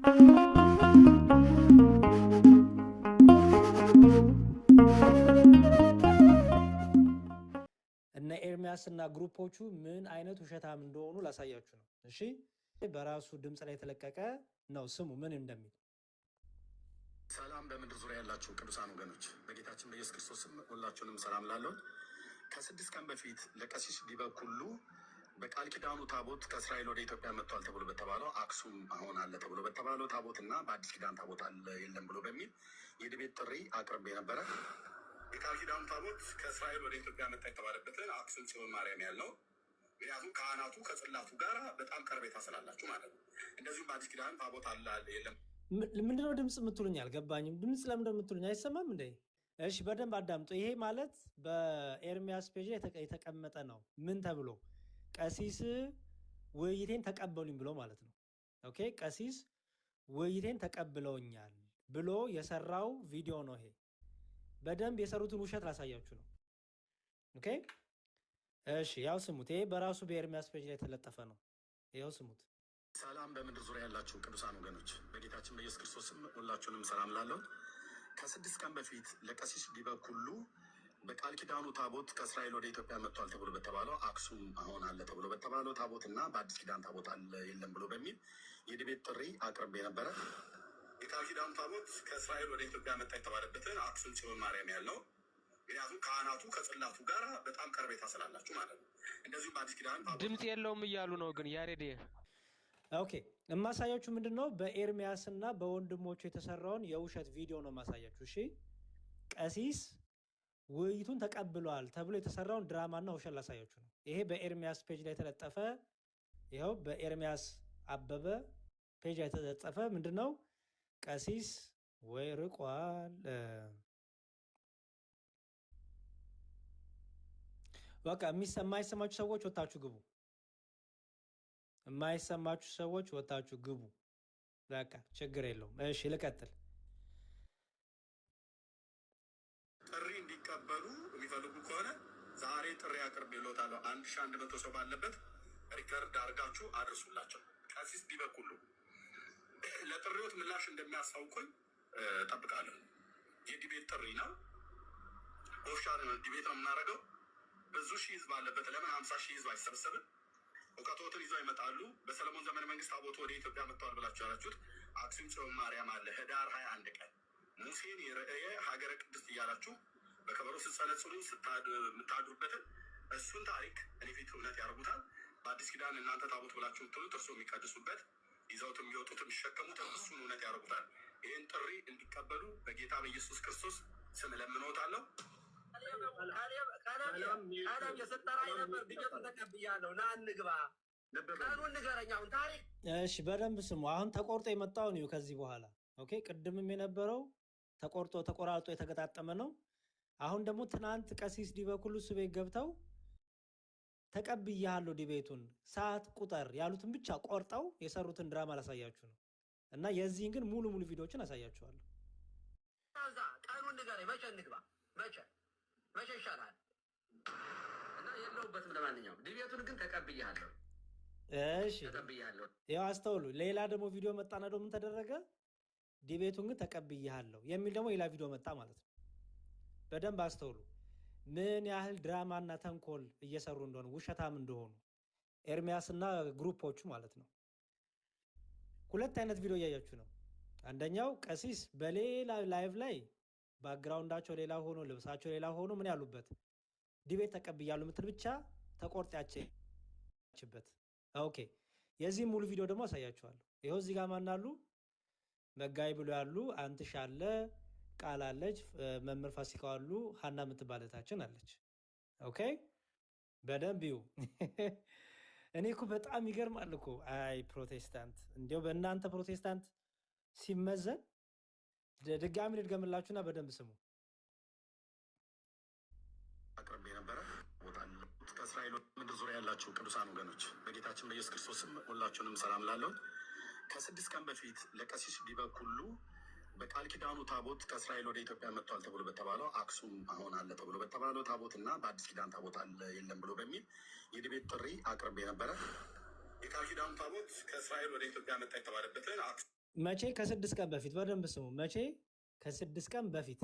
እነ ኤርሚያስ እና ግሩፖቹ ምን አይነት ውሸታም እንደሆኑ ላሳያችሁ ነው። እሺ በራሱ ድምጽ ላይ የተለቀቀ ነው። ስሙ ምን እንደሚል። ሰላም በምድር ዙሪያ ያላችሁ ቅዱሳን ወገኖች በጌታችን በኢየሱስ ክርስቶስ ስም ሁላችሁንም ሰላም ላለው። ከ6 ቀን በፊት ለቀሲስ ዲበኩሉ በቃል ኪዳኑ ታቦት ከእስራኤል ወደ ኢትዮጵያ መጥቷል ተብሎ በተባለው አክሱም አሁን አለ ተብሎ በተባለው ታቦትና በአዲስ ኪዳን ታቦት አለ የለም ብሎ በሚል የድቤት ጥሪ አቅርቤ ነበረ። የቃል ኪዳኑ ታቦት ከእስራኤል ወደ ኢትዮጵያ መጣ የተባለበትን አክሱም ጽዮን ማርያም ያለው ምክንያቱም ካህናቱ ከጽላቱ ጋር በጣም ቀርቤታ ስላላችሁ ማለት ነው። እንደዚሁም በአዲስ ኪዳን ታቦት አለ የለም። ምንድነው ድምጽ የምትሉኝ? አልገባኝም። ድምጽ ለምን እንደምትሉኝ አይሰማም እንዴ? እሺ በደንብ አዳምጡ። ይሄ ማለት በኤርሚያስ ፔጅ የተቀመጠ ነው። ምን ተብሎ? ቀሲስ ውይይቴን ተቀበሉኝ ብሎ ማለት ነው። ኦኬ ቀሲስ ውይይቴን ተቀብለውኛል ብሎ የሰራው ቪዲዮ ነው ይሄ። በደንብ የሰሩትን ውሸት ላሳያችሁ ነው። ኦኬ እሺ ያው ስሙት። ይሄ በራሱ በኤርሚያስ ፔጅ ላይ የተለጠፈ ነው። ያው ስሙት። ሰላም በምድር ዙሪያ ያላችሁ ቅዱሳን ወገኖች በጌታችን በኢየሱስ ክርስቶስ ስም ሁላችሁንም ሰላም ላለው። ከ6 ቀን በፊት ለቀሲስ ዲበኩሉ በቃል ኪዳኑ ታቦት ከእስራኤል ወደ ኢትዮጵያ መጥቷል ተብሎ በተባለው አክሱም አሁን አለ ተብሎ በተባለው ታቦትና በአዲስ ኪዳን ታቦት አለ የለም ብሎ በሚል የድቤት ጥሪ አቅርቤ ነበረ። የቃል ኪዳኑ ታቦት ከእስራኤል ወደ ኢትዮጵያ መጣ የተባለበትን አክሱም ጽዮን ማርያም ያለው ምክንያቱም ካህናቱ ከጽላቱ ጋር በጣም ቀርቤታ ስላላችሁ ማለት ነው። እንደዚሁም በአዲስ ኪዳን ድምጽ የለውም እያሉ ነው። ግን ያሬድ ኦኬ የማሳያችሁ ምንድነው በኤርሚያስ እና በወንድሞቹ የተሰራውን የውሸት ቪዲዮ ነው የማሳያችሁ። እሺ ቀሲስ ውይይቱን ተቀብሏል ተብሎ የተሰራውን ድራማና ውሸት ላሳያችሁ ነው። ይሄ በኤርሚያስ ፔጅ ላይ የተለጠፈ ይኸው በኤርሚያስ አበበ ፔጅ ላይ የተለጠፈ ምንድነው ቀሲስ ወይ ርቋል። በቃ የማይሰማችሁ ሰዎች ወጣችሁ ግቡ። የማይሰማችሁ ሰዎች ወጣችሁ ግቡ። በቃ ችግር የለውም። እሺ ልቀጥል። ጥሪ እንዲቀበሉ የሚፈልጉ ከሆነ ዛሬ ጥሪ አቅርቤልዎታለሁ። 1100 ሰው ባለበት ሪከርድ አድርጋችሁ አድርሱላቸው። ቀሲስ ዲበኩሉ ለጥሪዎት ምላሽ እንደሚያሳውቁኝ ጠብቃለሁ። የዲቤት ጥሪ ነው። ኦፊሻል ዲቤት ነው የምናደርገው። ብዙ ሺህ ህዝብ አለበት። ለምን 50 ሺህ ህዝብ አይሰበሰብም? እውቀቶትን ይዘው ይመጣሉ። በሰለሞን ዘመነ መንግስት ታቦቱ ወደ ኢትዮጵያ መጥተዋል ብላችሁ ያላችሁት አክሱም ጽዮን ማርያም አለ ህዳር 21 ቀን ሙሴን የረእየ ሀገረ ቅድስት እያላችሁ በከበሮ ስትጸለጽሉ የምታድሩበትን እሱን ታሪክ እኔ ፊት እውነት ያደርጉታል። በአዲስ ኪዳን እናንተ ታቦት ብላችሁ የምትሉት እርሶ የሚቀድሱበት ይዘውት የሚወጡት የሚሸከሙት እሱን እውነት ያደርጉታል። ይህን ጥሪ እንዲቀበሉ በጌታ በኢየሱስ ክርስቶስ ስም ለምንዎታለሁ። ቀለም የሰጠራኝ ነበር ቢገቱ ተቀብያለሁ። ና እንግባ። ቀኑን ንገረኝ አሁን ታሪክ። እሺ በደንብ ስሙ። አሁን ተቆርጦ የመጣው ነው ከዚህ በኋላ። ኦኬ ቅድምም የነበረው ተቆራርጦ የተገጣጠመ ነው። አሁን ደግሞ ትናንት ቀሲስ ዲበኩሉ እሱ ቤት ገብተው ተቀብያለሁ ዲቤቱን ሰዓት ቁጥር ያሉትን ብቻ ቆርጠው የሰሩትን ድራማ ላሳያችሁ ነው። እና የዚህን ግን ሙሉ ቪዲዮዎችን አሳያችኋለሁ። ቀኑን ንገረኝ። መቼ እንግባ? መቼ ይሻላል? እና የለውበትም። ለማንኛውም ዲቤቱን ግን ተቀብያለሁ። እሺ ተቀብያለሁ። ያው አስተውሉ። ሌላ ደግሞ ቪዲዮ መጣና ደግሞ ምን ተደረገ? ዲቤቱን ግን ተቀብያለሁ የሚል ደግሞ ሌላ ቪዲዮ መጣ ማለት ነው። በደንብ አስተውሉ። ምን ያህል ድራማና ተንኮል እየሰሩ እንደሆነ ውሸታም እንደሆኑ ኤርሚያስና ግሩፖቹ ማለት ነው። ሁለት አይነት ቪዲዮ እያያችሁ ነው። አንደኛው ቀሲስ በሌላ ላይቭ ላይ ባክግራውንዳቸው ሌላ ሆኖ ልብሳቸው ሌላ ሆኖ ምን ያሉበት ዲቤት ተቀብያለሁ ምትል ብቻ ተቆርጣችበት። ኦኬ የዚህ ሙሉ ቪዲዮ ደግሞ አሳያችኋለሁ። ይኸው እዚህ ጋር ማን አሉ? መጋይ ብሎ ያሉ አንትሽ አለ፣ ቃል አለች፣ መምህር ፋሲካው አሉ፣ ሀና የምትባለታችን አለች። ኦኬ በደንብ ይሁ እኔ እኮ በጣም ይገርማል እኮ። አይ ፕሮቴስታንት እንዲያው በእናንተ ፕሮቴስታንት ሲመዘን ድጋሚ ልድገምላችሁና በደንብ ስሙ። አቅርቤ ነበረ ከእስራኤል ምድር ዙሪያ ያላችሁ ቅዱሳን ወገኖች በጌታችን በኢየሱስ ክርስቶስ ስም ሁላችሁንም ሰላም ላለው። ከ6 ቀን በፊት ለቀሲስ ዲበኩሉ በቃል ኪዳኑ ታቦት ከእስራኤል ወደ ኢትዮጵያ መጥቷል ተብሎ በተባለው አክሱም አሁን አለ ተብሎ በተባለው ታቦትና በአዲስ ኪዳን ታቦት አለ የለም ብሎ በሚል የድቤት ጥሪ አቅርቤ ነበረ። የቃል ኪዳኑ ታቦት ከእስራኤል ወደ ኢትዮጵያ መጣ የተባለበትን መቼ? ከ6 ቀን በፊት በደንብ ስሙ። መቼ? ከ6 ቀን በፊት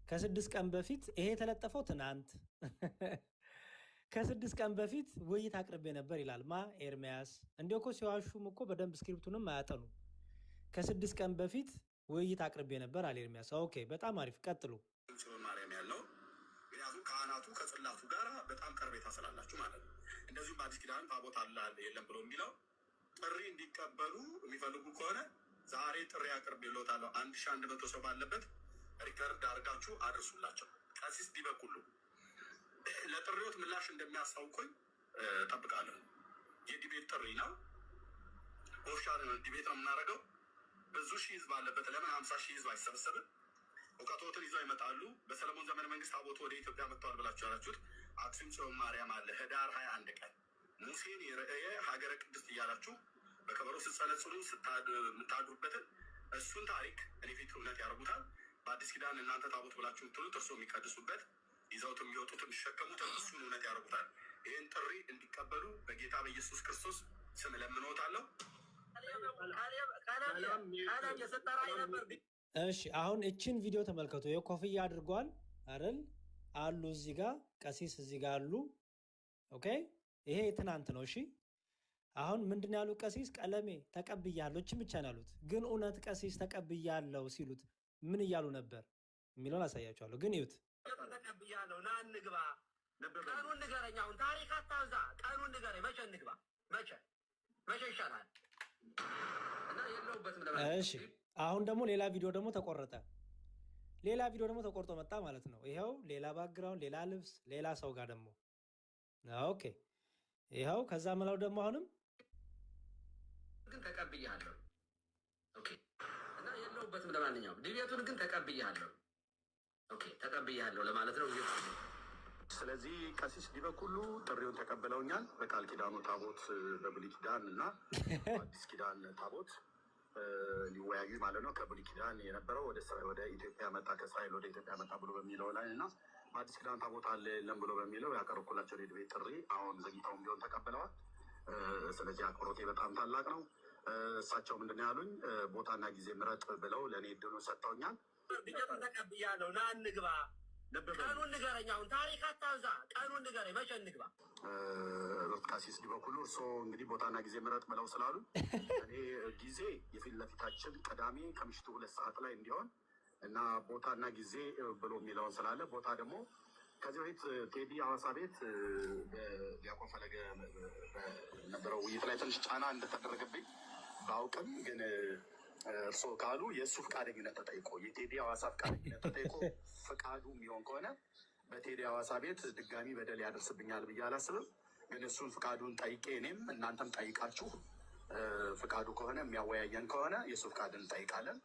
ከ6 ቀን በፊት ይሄ የተለጠፈው ትናንት ከ6 ቀን በፊት ውይይት አቅርቤ ነበር ይላል ማ ኤርሚያስ። እንዲሁ እኮ ሲዋሹም እኮ በደንብ ስክሪፕቱንም አያጠኑ። ከ6 ቀን በፊት ውይይት አቅርቤ ነበር አለ ኤርሚያስ። ኦኬ በጣም አሪፍ ቀጥሉ። ጽዮን ማርያም ያለው ምክንያቱም ካህናቱ ከጽላቱ ጋር በጣም ቀርቤታ ስላላችሁ ማለት ነው። እንደዚሁም በአዲስ ኪዳን ታቦት አለ የለም ብሎ የሚለው ጥሪ እንዲቀበሉ የሚፈልጉ ከሆነ ዛሬ ጥሪ አቅርቤልዎታለሁ። 1100 ሰው ባለበት ሪከርድ አድርጋችሁ አድርሱላቸው። ቀሲስ ዲበኩሉ ለጥሪዎት ምላሽ እንደሚያስታውቁኝ ጠብቃለሁ። የዲቤት ጥሪ ነው። ኦፊሻል ዲቤት ነው የምናደርገው። ብዙ ሺህ ህዝብ አለበት። ለምን 50 ሺህ ህዝብ አይሰበሰብም? እውቀቶትን ይዘው ይመጣሉ። በሰለሞን ዘመነ መንግስት ታቦቱ ወደ ኢትዮጵያ መጥተዋል ብላችሁ ያላችሁት አክሱም ጽዮን ማርያም አለ። ህዳር 21 ቀን ሙሴን የረእየ ሀገረ ቅድስት እያላችሁ በከበሮ ስትጸለጽሉ የምታድሩበትን እሱን ታሪክ እኔ ፊት እውነት ያደርጉታል። በአዲስ ኪዳን እናንተ ታቦት ብላችሁ የምትሉት እርሶ የሚቀድሱበት ይዘውት የሚወጡት የሚሸከሙትን እሱን እውነት ያደርጉታል። ይህን ጥሪ እንዲቀበሉ በጌታ በኢየሱስ ክርስቶስ ስም ለምንዎታለሁ። እሺ አሁን እችን ቪዲዮ ተመልከቱ። የኮፍያ አድርጓል አይደል? አሉ እዚህ ጋር ቀሲስ እዚህ ጋር አሉ። ኦኬ ይሄ ትናንት ነው። እሺ አሁን ምንድን ያሉት ቀሲስ? ቀለሜ ተቀብያለሁ። እችን ብቻ ነው ያሉት። ግን እውነት ቀሲስ ተቀብያለሁ ሲሉት ምን እያሉ ነበር የሚለውን አሳያቸዋለሁ። ግን ይዩት። ተቀብያለሁ ና እንግባ። ቀኑን ንገረኝ። አሁን ታሪክ አታብዛ። ቀኑን ንገረኝ። መቼ እንግባ? መቼ ይሻላል? እና የለውበትም ለማለት። እሺ አሁን ደግሞ ሌላ ቪዲዮ ደግሞ ተቆረጠ። ሌላ ቪዲዮ ደግሞ ተቆርጦ መጣ ማለት ነው። ይኸው ሌላ ባክግራውንድ፣ ሌላ ልብስ፣ ሌላ ሰው ጋር ደግሞ ኦኬ። ይኸው ከዛ መላው ደግሞ አሁንም ግን ተቀብያለሁ። ኦኬ እና የለውበትም ለማንኛውም ዲቤቱን ግን ተቀብያለሁ። ኦኬ ተቀብያለሁ ለማለት ነው። ስለዚህ ቀሲስ ዲበኩሉ ጥሪውን ተቀብለውኛል። በቃል ኪዳኑ ታቦት በብሉይ ኪዳን እና በአዲስ ኪዳን ታቦት ሊወያዩ ማለት ነው። ከብሉይ ኪዳን የነበረው ወደ ኢትዮጵያ መጣ፣ ከእስራኤል ወደ ኢትዮጵያ መጣ ብሎ በሚለው ላይ እና በአዲስ ኪዳን ታቦት አለ የለም ብሎ በሚለው ያቀረብኩላቸው የዲቤት ጥሪ አሁን ዘግይተውም ቢሆን ተቀብለዋል። ስለዚህ አክብሮቴ በጣም ታላቅ ነው። እሳቸው ምንድን ነው ያሉኝ? ቦታና ጊዜ ምረጥ ብለው ለእኔ እድሉን ሰጥተውኛል። ዲቤቱን ተቀብያለሁ ና እንግባ። ቀኑን ንገረኝ። አሁን ታሪክ አታብዛ። ቀኑን ንገረኝ። መቼ እንግባ? ቀሲስ ዲበኩሉ እርስዎ እንግዲህ ቦታና ጊዜ ምረጥ ብለው ስላሉ እኔ ጊዜ የፊት ለፊታችን ቅዳሜ ከምሽቱ 2 ሰዓት ላይ እንዲሆን እና ቦታና ጊዜ ብሎ የሚለውን ስላለ ቦታ ደግሞ ከዚህ በፊት ቴዲ ሐዋሳ ቤት ዲያቆን ፈለገ ነበረው ውይይት ላይ ትንሽ ጫና እንደተደረገብኝ ባውቅም ግን እርስዎ ካሉ የእሱ ፈቃደኝነት ተጠይቆ የቴዲ ሐዋሳ ፈቃደኝነት ተጠይቆ ፈቃዱ የሚሆን ከሆነ በቴዲ ሐዋሳ ቤት ድጋሚ በደል ያደርስብኛል ብዬ አላስብም። ግን እሱን ፈቃዱን ጠይቄ እኔም እናንተም ጠይቃችሁ ፈቃዱ ከሆነ የሚያወያየን ከሆነ የእሱ ፈቃድን እንጠይቃለን።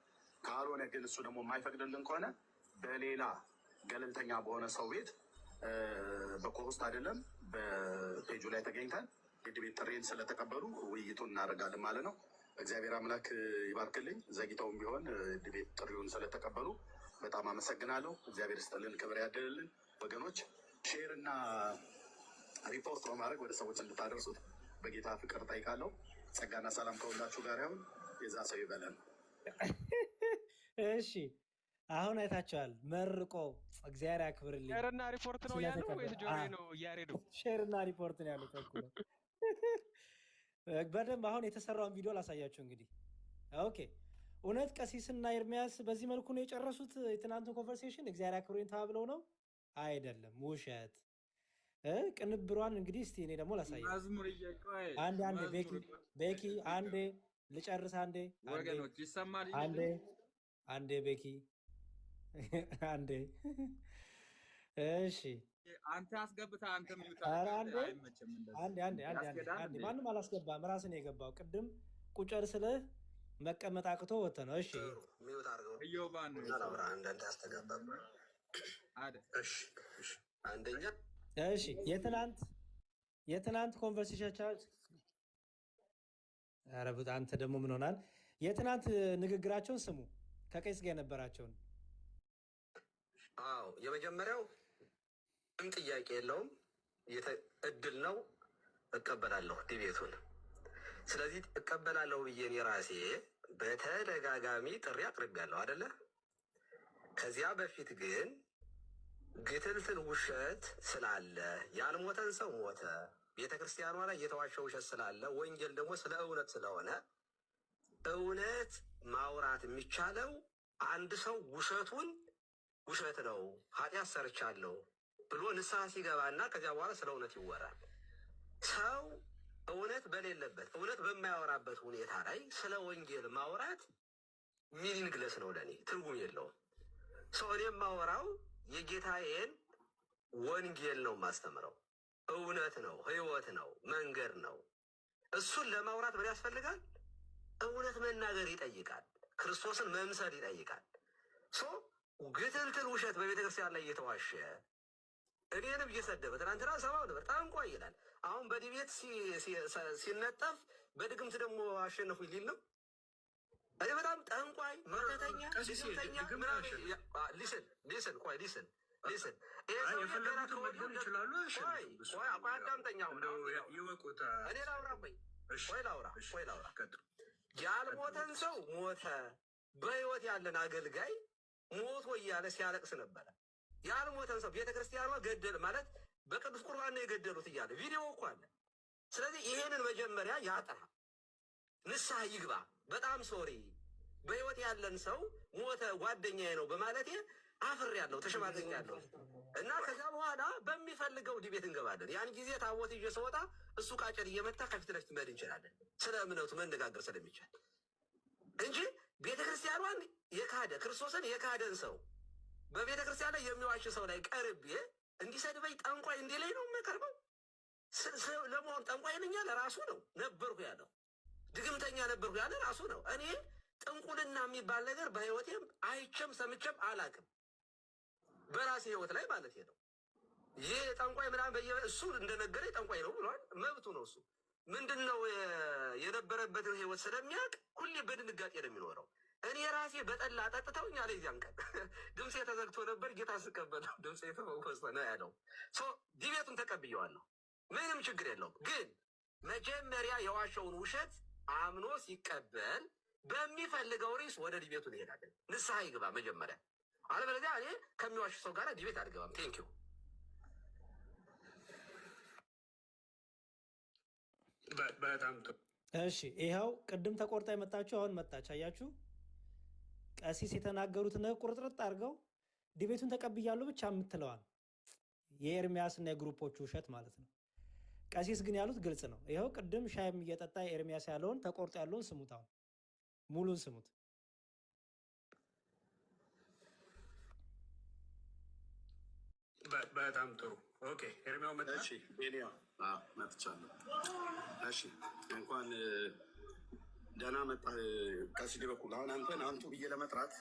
ካልሆነ ግን እሱ ደግሞ የማይፈቅድልን ከሆነ በሌላ ገለልተኛ በሆነ ሰው ቤት በኮሆስት አይደለም በፔጁ ላይ ተገኝተን የዲቤት ጥሪን ስለተቀበሉ ውይይቱን እናደርጋለን ማለት ነው። እግዚአብሔር አምላክ ይባርክልኝ። ዘግይተውም ቢሆን ዲቤት ጥሪውን ስለተቀበሉ በጣም አመሰግናለሁ። እግዚአብሔር ስጥልን፣ ክብር ያደልልን። ወገኖች ሼር እና ሪፖርት በማድረግ ወደ ሰዎች እንድታደርሱት በጌታ ፍቅር ጠይቃለሁ። ጸጋና ሰላም ከሁላችሁ ጋር ይሁን። የዛ ሰው ይበለን። እሺ አሁን አይታችኋል። መርቆ እግዚአብሔር ያክብርልኝ። ሼርና ሪፖርት ነው ያለው ወይስ ጆሮዬ ነው እያሬዱ? ሼርና ሪፖርት ነው ያሉት እኮ ነው። በደንብ አሁን የተሰራውን ቪዲዮ ላሳያችሁ እንግዲህ። ኦኬ እውነት ቀሲስና ኤርሚያስ በዚህ መልኩ ነው የጨረሱት የትናንቱን ኮንቨርሴሽን? እግዚአብሔር ያክብሩኝ ተባብለው ነው አይደለም? ውሸት። ቅንብሯን እንግዲህ እስቲ እኔ ደግሞ ላሳያችሁ። አንዴ ቤኪ አንዴ ልጨርስ። አንዴ ቤኪ አንዴ እሺ አንተ አስገብተህ አንተ አንዴ ማንም አላስገባም። ራስን የገባው ቅድም ቁጨር ስልህ መቀመጥ አቅቶ ወጥተህ ነው። እሺ እሺ የትናንት ኮንቨርሴሽን ኧረ አንተ ደግሞ ምን ሆናል? የትናንት ንግግራቸውን ስሙ፣ ከቄስ ጋር የነበራቸውን። አዎ የመጀመሪያው ምንም ጥያቄ የለውም፣ እድል ነው፣ እቀበላለሁ ዲቤቱን። ስለዚህ እቀበላለሁ ብዬ እኔ ራሴ በተደጋጋሚ ጥሪ አቅርቤያለሁ አይደለ? ከዚያ በፊት ግን ግትልትል ውሸት ስላለ ያልሞተን ሰው ሞተ፣ ቤተክርስቲያኗ ላይ የተዋሸ ውሸት ስላለ፣ ወንጌል ደግሞ ስለ እውነት ስለሆነ እውነት ማውራት የሚቻለው አንድ ሰው ውሸቱን ውሸት ነው ኃጢአት ሰርቻለሁ ብሎ ንስሐ ሲገባና ከዚያ በኋላ ስለ እውነት ይወራል። ሰው እውነት በሌለበት እውነት በማያወራበት ሁኔታ ላይ ስለ ወንጌል ማውራት ሚኒንግለስ ነው፣ ለእኔ ትርጉም የለውም። ሰው እኔ የማወራው የጌታዬን ወንጌል ነው የማስተምረው። እውነት ነው፣ ህይወት ነው፣ መንገድ ነው። እሱን ለማውራት ምን ያስፈልጋል? እውነት መናገር ይጠይቃል። ክርስቶስን መምሰል ይጠይቃል። ግትልትል ውሸት በቤተ ክርስቲያን ላይ እየተዋሸ እኔንም እየሰደበ ትናንትና ሰማው ነበር። ጠንቋይ ይላል። አሁን በዲቤት ሲነጠፍ በድግምት ደግሞ አሸነፉ ሊል ነው። እኔ በጣም ጠንቋይ መተተኛ ሊስን አዳምጠኛው እኔ ላውራ ያልሞተን ሰው ሞተ፣ በህይወት ያለን አገልጋይ ሞቶ እያለ ሲያለቅስ ነበረ። ያልሞተን ሰው ቤተ ክርስቲያኗ ገደል ማለት በቅዱስ ቁርባን ነው የገደሉት እያለ ቪዲዮ እኮ አለ። ስለዚህ ይሄንን መጀመሪያ ያጥራ፣ ንስሐ ይግባ። በጣም ሶሪ በህይወት ያለን ሰው ሞተ ጓደኛዬ ነው በማለቴ አፍሬያለሁ፣ ተሸማግኛለሁ እና ከዛ በኋላ በሚፈልገው ዲቤት እንገባለን። ያን ጊዜ ታቦት ይዤ ስወጣ እሱ ቃጭል እየመታ ከፊት ለፊት መሄድ እንችላለን፣ ስለ እምነቱ መነጋገር ስለሚቻል እንጂ ቤተ ክርስቲያኗን የካደ ክርስቶስን የካደን ሰው በቤተ ክርስቲያን ላይ የሚዋሽ ሰው ላይ ቀርቤ እንዲሰድበኝ ጠንቋይ እንዲለኝ ነው የምቀርበው። ለመሆን ጠንቋይ ነኝ ያለ ራሱ ነው ነበርኩ ያለው፣ ድግምተኛ ነበርኩ ያለ ራሱ ነው። እኔ ጥንቁልና የሚባል ነገር በህይወቴም አይቼም ሰምቼም አላቅም፣ በራሴ ህይወት ላይ ማለት ነው። ይህ ጠንቋይ ምናምን እሱ እንደነገረኝ ጠንቋይ ነው ብሏል፣ መብቱ ነው። እሱ ምንድን ነው የነበረበትን ህይወት ስለሚያውቅ ሁሌ በድንጋጤ ነው የሚኖረው። እኔ ራሴ በጠላ ጠጥተውኝ አለ። ዚያን ቀን ድምፄ ተዘግቶ ነበር፣ ጌታ ስቀበለው ድምፄ ተመወሰ ነው ያለው። ዲቤቱን ተቀብየዋለሁ፣ ምንም ችግር የለውም። ግን መጀመሪያ የዋሸውን ውሸት አምኖ ሲቀበል በሚፈልገው ሪስ ወደ ዲቤቱ እንሄዳለን። ንስሐ ይግባ መጀመሪያ፣ አለበለዚያ እኔ ከሚዋሽ ሰው ጋር ዲቤት አልገባም። ቴንኪዩ። በጣም እሺ፣ ይኸው ቅድም ተቆርጣ የመጣችሁ አሁን መጣች። አያችሁ፣ ቀሲስ የተናገሩት ነገር ቁርጥርጥ አድርገው ዲቤቱን ተቀብያለሁ ብቻ የምትለዋል የኤርሚያስና የግሩፖቹ ውሸት ማለት ነው። ቀሲስ ግን ያሉት ግልጽ ነው። ይኸው ቅድም ሻይም እየጠጣ ኤርሚያስ ያለውን ተቆርጦ ያለውን ስሙት፣ አሁን ሙሉን ስሙት። በጣም ጥሩ። ኦኬ ኤርሚያው መጣ። እሺ ኤልያ መጥቻለሁ። እሺ እንኳን ደህና መጣህ ቀሲስ በኩል። አሁን አንተን አንቱ ብዬ ለመጥራት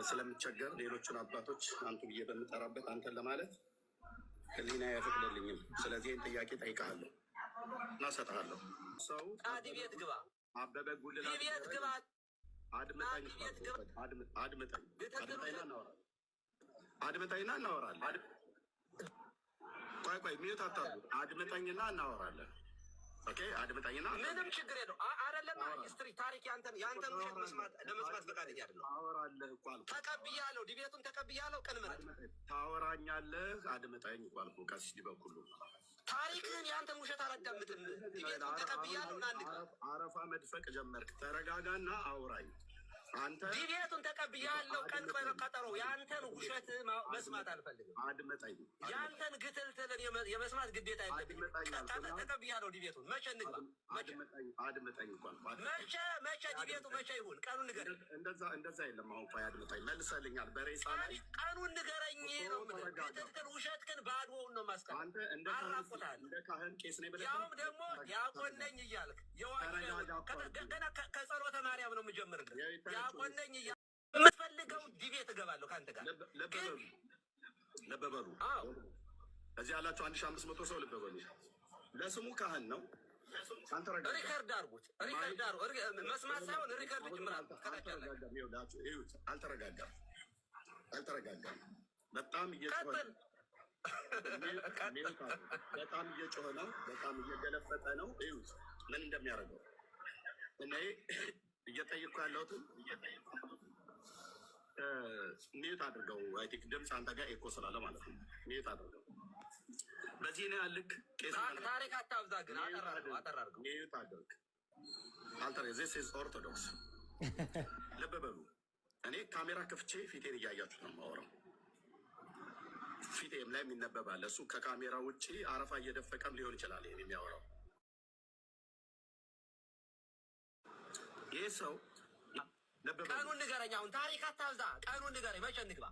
ስለምቸገር ሌሎቹን አባቶች አንቱ ብዬ በምጠራበት አንተን ለማለት ህሊና አይፈቅድልኝም። ስለዚህ ይህን ጥያቄ ጠይቃለሁ እና እሰጥሃለሁ። ሰው ዲቤት ግባ፣ አበበ ጉልላት ዲቤት ግባ፣ አድምጠኝና እናወራለን። ቆይ ሚዩት አታድርጉ። አድምጠኝና እናወራለን። ኦኬ አድምጠኝና ምንም ችግር የለው። አይደለም ሂስትሪ ታሪክ ያንተን ውሸት ለመስማት ፈቃደኛ አይደለሁ። ታወራለህ እኮ አልኩህ። ተቀብያለሁ፣ ዲቤቱን ተቀብያለሁ። ቅን ምረት ታወራኛለህ። አድምጠኝ እኮ አልኩህ። ቀሲስ በኩሉ ታሪክህን ያንተን ውሸት አላዳምጥም። ዲቤቱን ተቀብያለሁ። ናንግ አረፋ መድፈቅ ጀመርክ። ተረጋጋና አውራኝ። አንተ ዲቤቱን ተቀብያለሁ። ቀን ቀጠሮ ያንተን ውሸት መስማት አልፈልግም። አድምጠኝ። ያንተን ግትልትልን የመስማት ግዴታ የለብኝም። ተቀብያለሁ። ዲቤቱን መቼ እንግባ? አድምጠኝ እንኳን መቼ ዲቤቱ መቼ ይሁን? ቀኑን ንገረኝ። እንደዛ የለም። አሁን ቆይ አድምጠኝ። መልሰልኛል። በሬሳ ላይ ቀኑን ንገረኝ ነው የምልህ። ግትልትል ውሸትህን ባዶውን ነው ማስቀር። አንተ እንደ ካህን ቄስ ነኝ ብለህ ያውም ደግሞ ዲያቆን ነኝ እያልክ ገና ከጸሎተ ማርያም ነው የምጀምርልህ። ዲያቆን ነኝ የምትፈልገው ዲቤት እገባለሁ ከአንተ ጋር። ልብ በሉ። እዚህ ያላችሁ 1500 ሰው ልብ በሉ። ለስሙ ካህን ነው። ሪከርድ አድርጉት። መስማት ሳይሆን ሪከርድ ጅምራል። አልተረጋጋም። በጣም እየጮኸ ነው። በጣም እየገለፈጠ ነው። እዩት ምን እንደሚያደርገው። እየጠየቅኩ ያለሁትን ሚዩት አድርገው። አይ ቲንክ ድምፅ አንተ ጋር ኤኮ ስላለ ማለት ነው። ሚዩት አድርገው። በዚህ ነው ያልክ። ታሪክ አታብዛ ግን አጠራርገው። ሚዩት አድርግ። አልተረ ዚስ ኢዝ ኦርቶዶክስ። ልብ በሉ። እኔ ካሜራ ከፍቼ ፊቴን እያያችሁ ነው የማወራው። ፊቴም ላይ የሚነበባል። እሱ ከካሜራ ውጭ አረፋ እየደፈቀም ሊሆን ይችላል ይሄን የሚያወራው። ይህ ሰው ቀኑን ንገረኝ። አሁን ታሪክ አታብዛ። ቀኑን ንገረኝ። መቼ እንግባ?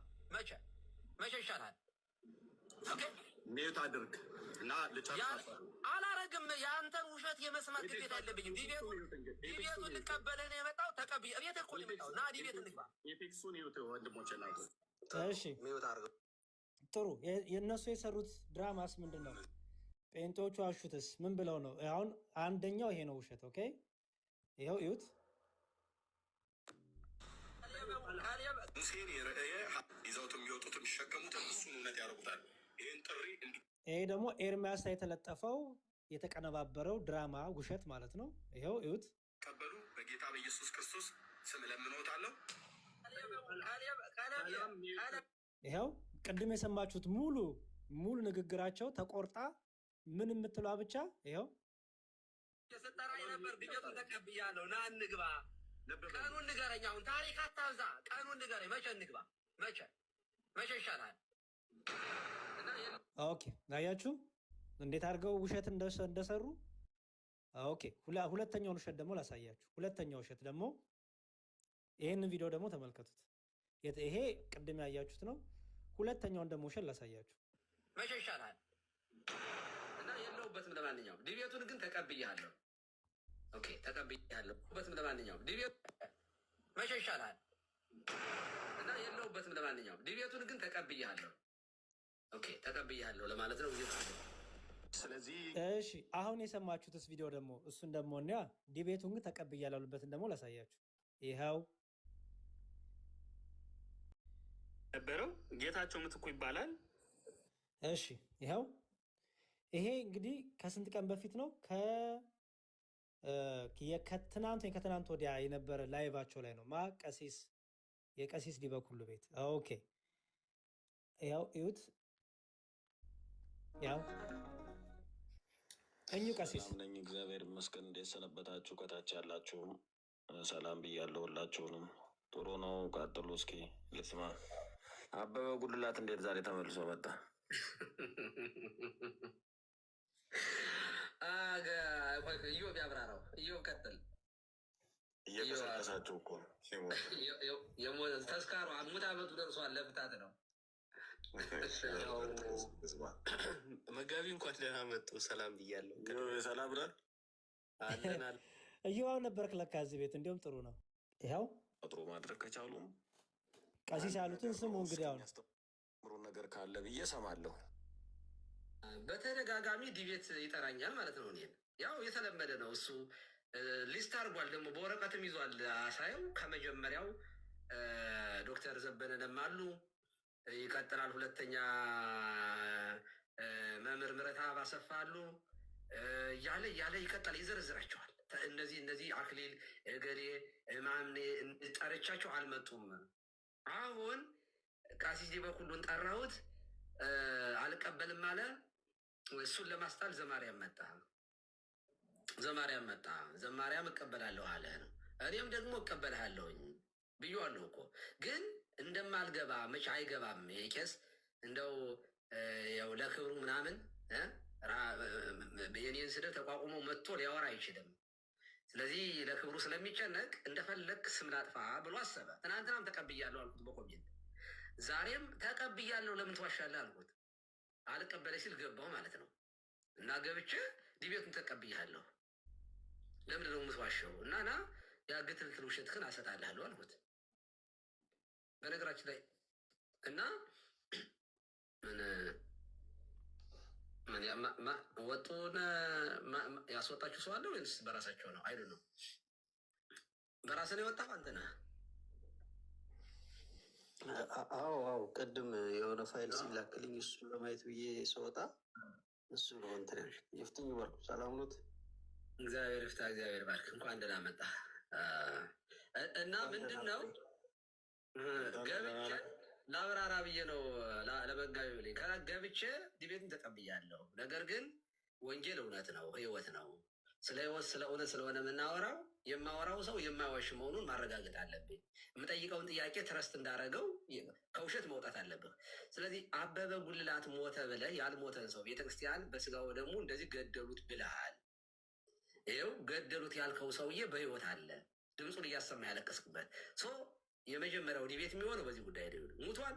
መቼ ይሻላል? ኦኬ ሚዩት አድርግ እና ልጨርስ። አላረግም። የአንተን ውሸት የመስማት ግዴታ የለብኝም። ዲቤቱን ልቀበልህ ነው የመጣው። ተቀብዬ ቤት እኮ ነው የመጣው። ና ዲቤት እንግባ። የፊክሱን ይሁት ወንድሞች ና። እሺ ጥሩ። የእነሱ የሰሩት ድራማስ ምንድን ነው? ጴንጤዎቹ አሹትስ ምን ብለው ነው? አሁን አንደኛው ይሄ ነው ውሸት። ኦኬ ይኸው እዩት። ሙሴን ይዘውት የሚወጡት የሚሸከሙትን እሱን እውነት ያደርጉታል። ይህን ጥሪ ይሄ ደግሞ ኤርሚያስ ላይ የተለጠፈው የተቀነባበረው ድራማ ውሸት ማለት ነው። ይኸው እዩት። ቀበሉ በጌታ በኢየሱስ ክርስቶስ ስም ለምንወታለሁ። ይኸው ቅድም የሰማችሁት ሙሉ ንግግራቸው ተቆርጣ ምን የምትሏ ብቻ ይኸው የሰጠራኝ ነበር። ዲቤቱን ተቀብያለሁ። ና እንግባ። ቀኑን ንገረኝ። አሁን ታሪክ አታብዛ። ቀኑን ንገረኝ። መቼ እንግባ? መቼ ይሻላል? ኦኬ አያችሁ እንዴት አድርገው ውሸት እንደሰሩ። ኦኬ ሁለተኛውን ውሸት ደግሞ ላሳያችሁ። ሁለተኛው ውሸት ደግሞ ይሄንን ቪዲዮ ደግሞ ተመልከቱት። ይሄ ቅድም ያያችሁት ነው። ሁለተኛውን ደግሞ ውሸት ላሳያችሁ። መቼ ይሻላል? እና የለሁበትም። ለማንኛውም ዲቤቱን ግን ተቀብያለሁ። ኦኬ ተቀብያለሁ። በትም ለማንኛውም ዲቤቱ መቼ ይሻላል? እና የለሁበትም። ለማንኛውም ዲቤቱን ግን ተቀብያለሁ። ኦኬ ተቀብያለሁ ለማለት ነው። ስለዚህ እሺ አሁን የሰማችሁትስ ቪዲዮ ደግሞ እሱን ደግሞ እኒያ ዲቤቱን ግን ተቀብያለሁ ያሉበትን ደግሞ ላሳያችሁ። ይኸው ነበረው ጌታቸው ምትኩ ይባላል። እሺ ይኸው ይሄ እንግዲህ ከስንት ቀን በፊት ነው? ከትናንት ወዲያ የነበረ ላይቫቸው ላይ ነው። የቀሲስ ዲበኩሉ ቤት። ኦኬ ያው እዩት። ያው እኚሁ ቀሲስ ነኝ። እግዚአብሔር ይመስገን። እንዴት ሰነበታችሁ? ከታች ያላችሁም ሰላም ብያለሁ። ሁላችሁንም ጥሩ ነው። ቀጥሉ እስኪ። ልስማ። አበበ ጉልላት እንዴት ዛሬ ተመልሶ መጣ? እዮብ ያብራራው። እዮብ ቀጥል። እየቀሰቀሳችሁ እኮ ተስካሩ ሙት ዓመቱ ደርሷል። ለብታት ነው። መጋቢ እንኳን ደህና መጡ። ሰላም ብያለሁ። ሰላም ናል አለናል። እየዋው ነበርክ ለካ እዚህ ቤት። እንዲሁም ጥሩ ነው። ይኸው ጥሩ ማድረግ ከቻሉም ቀሲስ ያሉትን ስሙ። እንግዲህ አሁን ምሩ ነገር ካለ ብዬ ሰማለሁ። በተደጋጋሚ ዲቤት ይጠራኛል ማለት ነው። እኔን ያው የተለመደ ነው። እሱ ሊስት አድርጓል፣ ደግሞ በወረቀትም ይዟል። አሳየው ከመጀመሪያው ዶክተር ዘበነ ደማሉ ይቀጥላል። ሁለተኛ መምህር ምረትአብ አሰፋ አሉ እያለ ይቀጥላል። ይዘረዝራቸዋል። እነዚህ አክሊል እገሌ ማምኔ ጠርቻቸው አልመጡም። አሁን ቀሲስ ዲበኩሉን ጠራሁት፣ አልቀበልም አለ። እሱን ለማስጣል ዘማርያም መጣ። ዘማርያም እቀበላለሁ አለ ነው። እኔም ደግሞ እቀበልሃለሁኝ ብዬዋለሁ እኮ ግን እንደማልገባ መቼ አይገባም። ቄስ እንደው ያው ለክብሩ ምናምን የኔን ስድብ ተቋቁሞ መጥቶ ሊያወራ አይችልም። ስለዚህ ለክብሩ ስለሚጨነቅ እንደፈለግ ስም ላጥፋ ብሎ አሰበ። ትናንትናም ተቀብያለሁ አልኩት በኮሜንት፣ ዛሬም ተቀብያለሁ ለምን ትዋሻለህ አልኩት። አልቀበለ ሲል ገባው ማለት ነው። እና ገብቼ ዲቤቱን ተቀብያለሁ ለምን ነው የምትዋሸው? እና የግትልትል ውሸትህን አሰጣልሃለሁ አልኩት። በነገራችን ላይ እና ወጡን ያስወጣችሁ ሰው አለ ወይስ በራሳቸው ነው? አይዱ ነው። በራስህ ነው የወጣው አንተ ነህ? አዎ ቅድም የሆነ ፋይል ሲላክልኝ እሱን ለማየት ብዬ ስወጣ እሱ ነው እንትን ያልሽ። የፍትኝ ባርኩ ሰላም ኖት? እግዚአብሔር ይፍታ። እግዚአብሔር ባርክ። እንኳን ደህና መጣ። እና ምንድን ነው ገብቼ ለአብራራ ብዬ ነው ለመጋቢ ብለኝ ገብቼ ዲቤትን ተቀብያለሁ። ነገር ግን ወንጌል እውነት ነው፣ ህይወት ነው። ስለ ህይወት ስለ እውነት ስለሆነ የምናወራው የማወራው ሰው የማይዋሽ መሆኑን ማረጋገጥ አለብኝ። የምጠይቀውን ጥያቄ ትረስት እንዳደረገው ከውሸት መውጣት አለብህ። ስለዚህ አበበ ጉልላት ሞተ ብለህ ያልሞተን ሰው ቤተክርስቲያን በስጋው ደግሞ እንደዚህ ገደሉት ብለሃል። ይኸው ገደሉት ያልከው ሰውዬ በህይወት አለ። ድምፁን እያሰማ ያለቀስክበት የመጀመሪያው ዲቤት የሚሆነው በዚህ ጉዳይ ሙቷል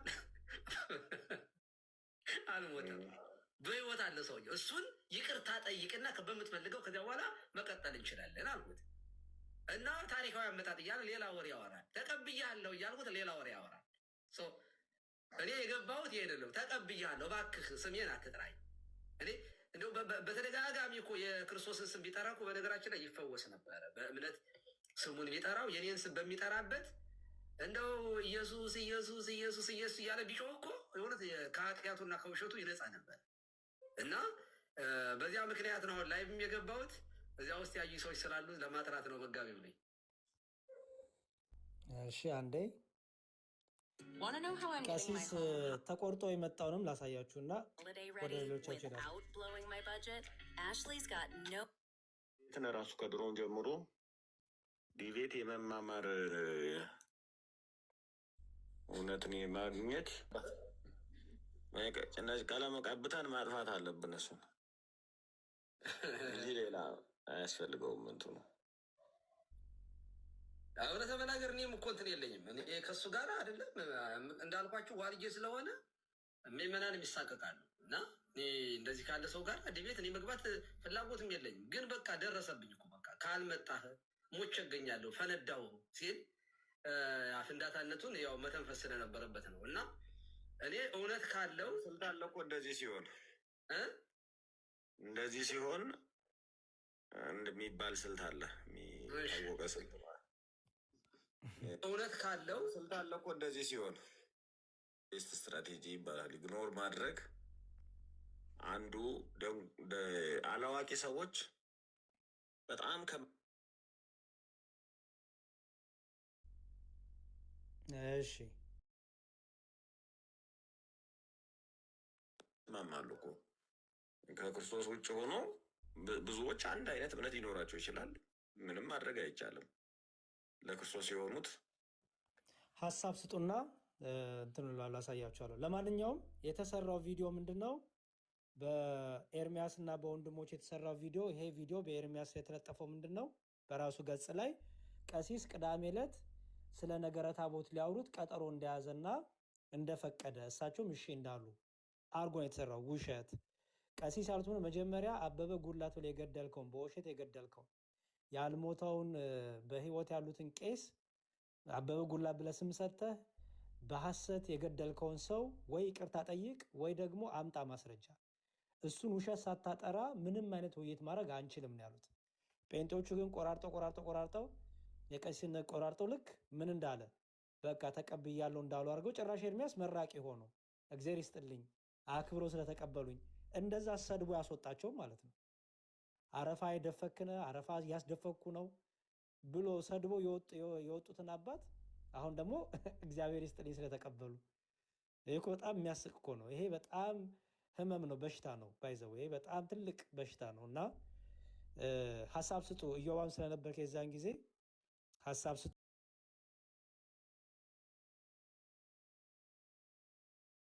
አልሞተም፣ በህይወት አለ ሰውዬው። እሱን ይቅርታ ጠይቅና በምትፈልገው ከዚያ በኋላ መቀጠል እንችላለን አልኩት እና ታሪካዊ አመጣጥ እያለ ሌላ ወሬ ያወራል። ተቀብያለሁ እያልኩት ሌላ ወሬ ያወራል። እኔ የገባሁት ይሄ አይደለም። ተቀብያለሁ፣ እባክህ ስሜን አትጥራኝ። እኔ እንደው በተደጋጋሚ እኮ የክርስቶስን ስም ቢጠራ እኮ በነገራችን ላይ ይፈወስ ነበረ። በእምነት ስሙን ቢጠራው የኔን ስም በሚጠራበት እንደው ኢየሱስ ኢየሱስ ኢየሱስ ኢየሱስ እያለ ቢጮህ እኮ የሆነት ከኃጢአቱና ከውሸቱ ይነጻ ነበር። እና በዚያ ምክንያት ነው ላይቭም የገባሁት። እዚያ ውስጥ ያዩ ሰዎች ስላሉ ለማጥራት ነው መጋቢ ብለኝ። እሺ አንዴ ቀሲስ ተቆርጦ የመጣውንም ላሳያችሁና ወደ ሌሎቻችሁ እንትን ራሱ ከድሮም ጀምሮ ዲቤት የመማማር እውነትን የማግኘት ቀለም ቀብተን ማጥፋት አለብን። እሱን እዚህ ሌላ አያስፈልገውም። እንትኑ እውነት ለመናገር እኔም እኮ እንትን የለኝም። እኔ ከእሱ ጋር አይደለም እንዳልኳችሁ ዋልጄ ስለሆነ ምዕመናን የሚሳቀቃሉ እና እንደዚህ ካለ ሰው ጋር ዲቤት እኔ መግባት ፍላጎትም የለኝም። ግን በቃ ደረሰብኝ እኮ በቃ ካልመጣህ ሞቼ እገኛለሁ ፈነዳው ሲል ፍንዳታነቱን ያው መተንፈስ ስለነበረበት ነው። እና እኔ እውነት ካለው ስልጣን እኮ እንደዚህ ሲሆን እንደሚባል ስልት አለ፣ የሚታወቀ ስልት እውነት ካለው ስልጣን እኮ እንደዚህ ሲሆን ቤስት ስትራቴጂ ይባላል። ኢግኖር ማድረግ አንዱ አላዋቂ ሰዎች በጣም እሺ ማማሉ እኮ ከክርስቶስ ውጭ ሆኖ ብዙዎች አንድ አይነት እምነት ሊኖራቸው ይችላል። ምንም ማድረግ አይቻልም። ለክርስቶስ የሆኑት ሀሳብ ስጡና እንትን ላሳያችኋለሁ። ለማንኛውም የተሰራው ቪዲዮ ምንድን ነው? በኤርሚያስ እና በወንድሞች የተሰራው ቪዲዮ። ይሄ ቪዲዮ በኤርሚያስ የተለጠፈው ምንድን ነው? በራሱ ገጽ ላይ ቀሲስ ቅዳሜ ዕለት ስለ ነገረ ታቦት ሊያወሩት ቀጠሮ እንደያዘና እንደፈቀደ እሳቸውም እሺ እንዳሉ አርጎ ነው የተሰራው። ውሸት። ቀሲስ ያሉት መጀመሪያ አበበ ጉልላት ብለህ የገደልከውን በውሸት የገደልከውን ያልሞተውን በህይወት ያሉትን ቄስ አበበ ጉልላት ብለህ ስም ሰጥተህ በሐሰት የገደልከውን ሰው ወይ ይቅርታ ጠይቅ ወይ ደግሞ አምጣ ማስረጃ። እሱን ውሸት ሳታጠራ ምንም አይነት ውይይት ማድረግ አንችልም ነው ያሉት። ጴንጤዎቹ ግን ቆራርጠው የቀሲስነት ቆራርጠው ልክ ምን እንዳለ በቃ ተቀብያለሁ እንዳሉ አድርገው ጭራሽ ኤርሚያስ መራቂ ሆኖ እግዚአብሔር ይስጥልኝ አክብሮ ስለተቀበሉኝ እንደዛ ሰድቦ ያስወጣቸው ማለት ነው። አረፋ የደፈክነ አረፋ ያስደፈኩ ነው ብሎ ሰድቦ የወጡትን አባት አሁን ደግሞ እግዚአብሔር ይስጥልኝ ስለተቀበሉ። ይሄ እኮ በጣም የሚያስቅ እኮ ነው። ይሄ በጣም ህመም ነው፣ በሽታ ነው። ባይዘው ይሄ በጣም ትልቅ በሽታ ነው። እና ሀሳብ ስጡ። እዮባም ስለነበር ከዛን ጊዜ ሀሳብ ስጡ።